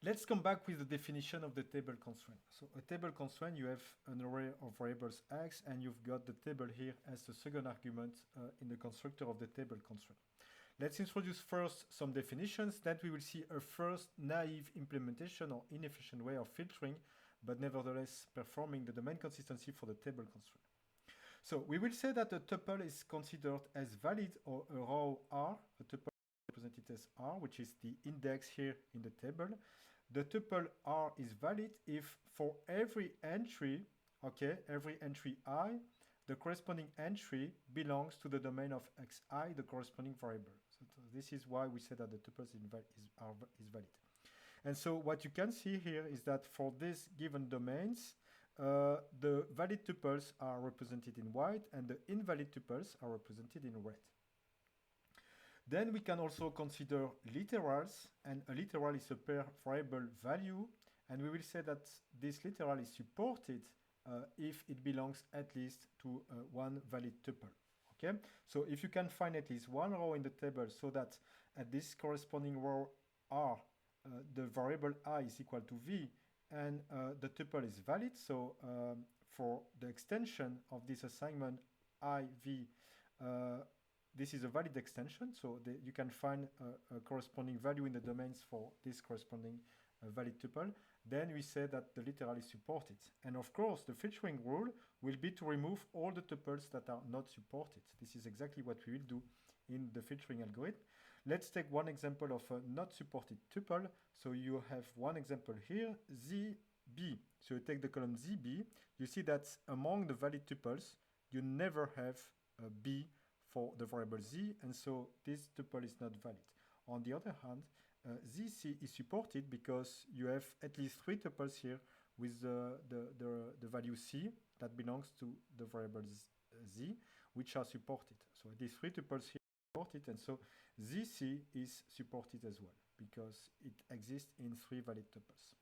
Let's come back with the definition of the table constraint. So a table constraint, you have an array of variables x, and you've got the table here as the second argument in the constructor of the table constraint. Let's introduce first some definitions, then we will see a first naive implementation or inefficient way of filtering, but nevertheless performing the domain consistency for the table constraint. So we will say that a tuple is considered as valid, or a row R, a tuple represented as R, which is the index here in the table. The tuple R is valid if for every entry, okay, every entry I, the corresponding entry belongs to the domain of xi, the corresponding variable. So this is why we say that the tuples is valid. And so what you can see here is that for these given domains, the valid tuples are represented in white and the invalid tuples are represented in red. Then we can also consider literals, and a literal is a per variable value, and we will say that this literal is supported if it belongs at least to one valid tuple. Okay, so if you can find at least one row in the table so that at this corresponding row R, the variable I is equal to V, and the tuple is valid, so for the extension of this assignment IV, this is a valid extension, so you can find a corresponding value in the domains for this corresponding valid tuple. Then we say that the literal is supported. And of course, the filtering rule will be to remove all the tuples that are not supported. This is exactly what we will do in the filtering algorithm. Let's take one example of a not supported tuple. So you have one example here, ZB. So you take the column ZB, you see that among the valid tuples, you never have a B for the variable z, and so this tuple is not valid. On the other hand, ZC is supported because you have at least three tuples here with the value c that belongs to the variable z, which are supported. So these three tuples here are supported, and so ZC is supported as well because it exists in three valid tuples.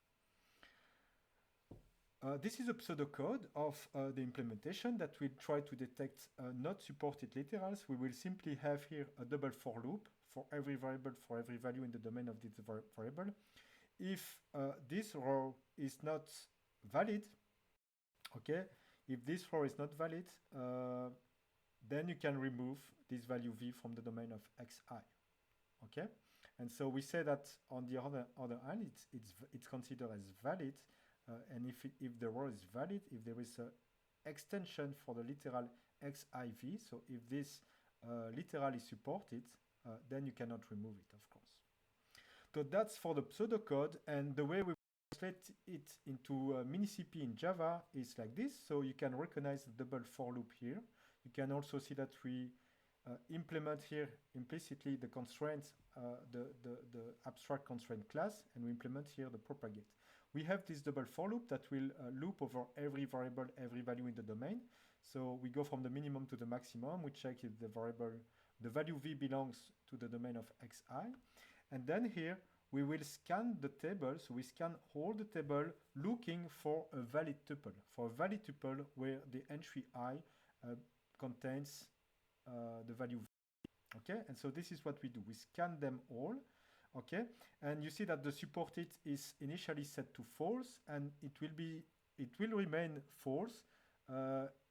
This is a pseudocode of the implementation that will try to detect not supported literals. We will simply have here a double for loop for every variable, for every value in the domain of this variable. If this row is not valid, okay, if this row is not valid, then you can remove this value v from the domain of xi, okay? And so we say that on the other hand, it's considered as valid. And if the row is valid, if there is an extension for the literal xiv, so if this literal is supported, then you cannot remove it, of course. So that's for the pseudocode, and the way we translate it into MiniCP in Java is like this. So you can recognize the double for loop here. You can also see that we implement here implicitly the constraints, the abstract constraint class, and we implement here the propagate. We have this double for loop that will loop over every variable, every value in the domain. So we go from the minimum to the maximum. We check if the value v belongs to the domain of xi. And then here, we will scan the table. So we scan all the table looking for a valid tuple, where the entry I contains the value v. Okay, and so this is what we do. We scan them all. Okay, and you see that the supported is initially set to false, and it will remain false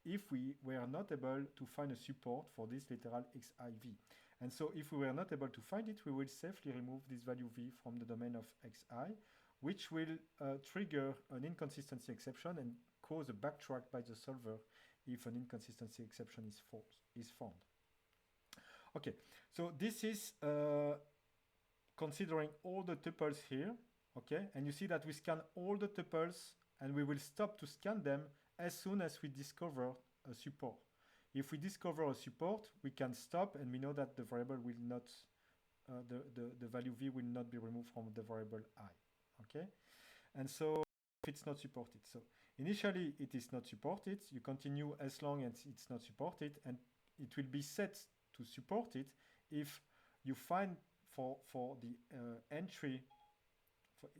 if we were not able to find a support for this literal xiv. And so if we were not able to find it, we will safely remove this value v from the domain of xi, which will trigger an inconsistency exception and cause a backtrack by the solver if an inconsistency exception is found. Okay, so this is considering all the tuples here, okay? And you see that we scan all the tuples and we will stop to scan them as soon as we discover a support. If we discover a support, we can stop, and we know that the variable will not, the value v will not be removed from the variable I, okay? And so if it's not supported. So initially it is not supported. You continue as long as it's not supported, and it will be set to support it if you find for the entry,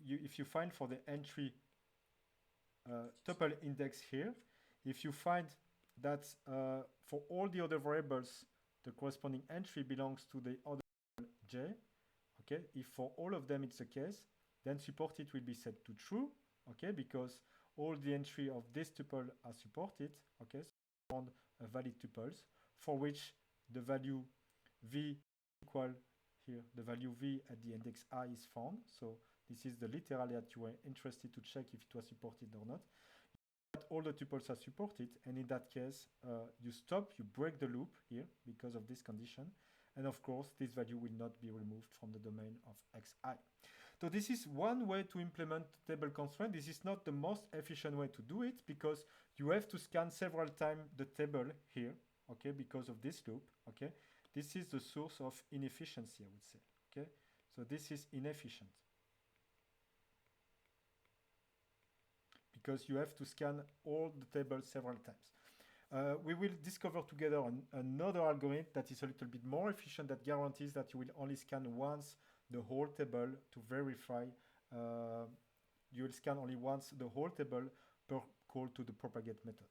if you find for the entry tuple index here, if you find that for all the other variables, the corresponding entry belongs to the other j, okay, if for all of them it's the case, then supported will be set to true, okay, because all the entry of this tuple are supported, okay, so we found a valid tuples for which the value v equal here, the value v at the index I is found. So this is the literal that you were interested to check if it was supported or not. But all the tuples are supported, and in that case, you stop, you break the loop here because of this condition. And of course, this value will not be removed from the domain of xi. So this is one way to implement table constraint. This is not the most efficient way to do it because you have to scan several times the table here, okay, because of this loop, okay. This is the source of inefficiency, I would say, okay. So this is inefficient because you have to scan all the tables several times. We will discover together another algorithm that is a little bit more efficient, that guarantees that you will only scan once the whole table to verify. You will scan only once the whole table per call to the propagate method.